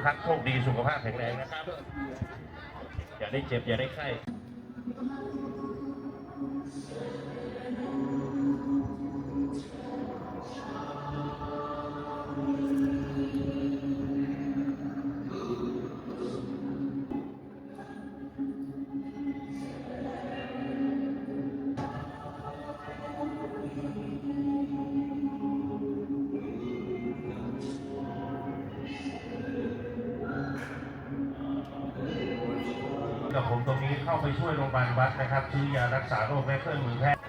พักโชคดีสุขภาพแข็งแรงนะครับอย่าได้เจ็บอย่าได้ไข้กับผมตรงนี้เข้าไปช่วยโรงพยาบาลวัดนะครับซื้อยารักษาโรคและเครื่องมือแพทย์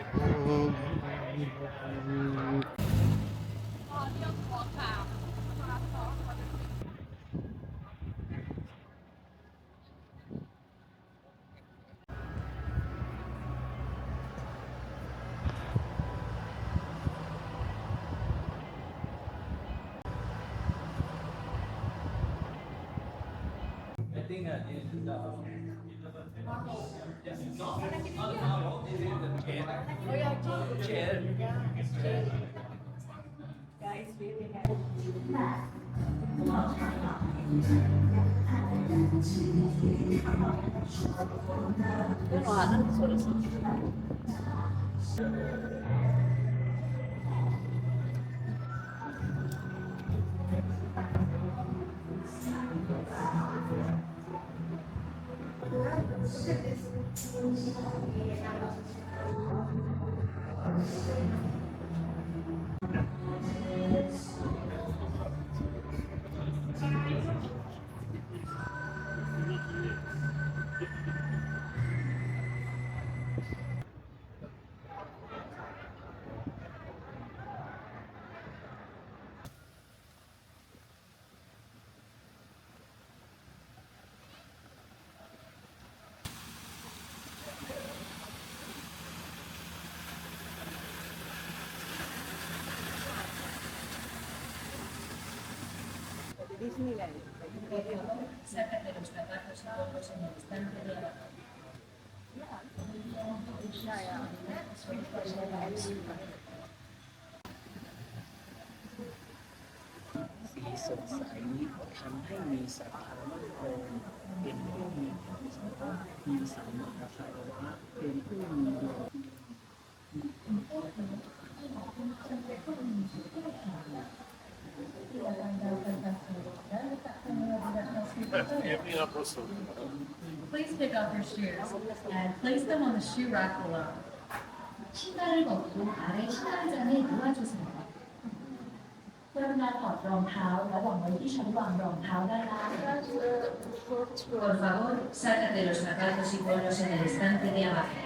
Sácate los zapatos y ponlos en el estante de abajo. สีสดใสทำให้มีศรัทธามั่นคงเป็นผู้มีมีสัมมาคารวะเป็นผู้มีดวงPlease take off your shoes and place them on the shoe rack below. 신발을 벗고 아래 신발장에 놓아주세요. กรุณาถอดรองเท้าและวางไว้ที่ชั้นวางรองเท้าด้านล่าง Por favor, sácate los zapatos y ponlos en el estante de abajo.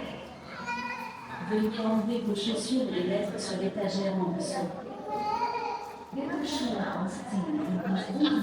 Veuillez enlever vos chaussures et les mettre sur l'étagère en dessous. Bitte Schuhe ausziehen und nicht liegen.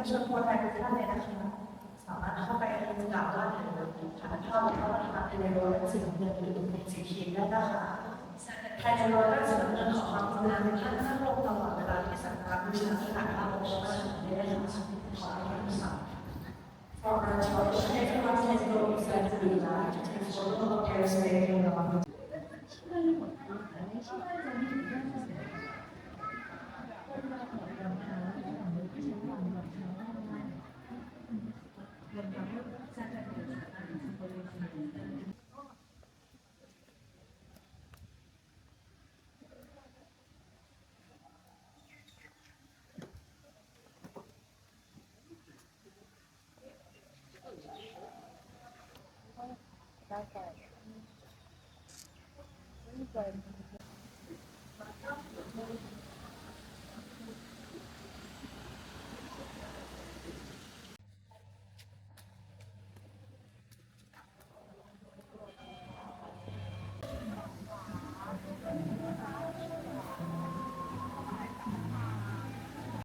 เชิญคนไทยทุกท่านเลยนะคะสามารถเข้าไปกราบไหว้ทานข้าวพระประธานในโรงสิ่งเงินหรือเป็นสิ่งที่ได้นะคะภายในโรงก็จะดำเนินขอความกรุณาในท่านนั่งลงตลอดเวลาที่สักการบูชาที่หลังพระบรมราชาธิราชขอให้ทุกท่าน For our church, everyone has no reason to be alive, and for all cares making the one. Okay.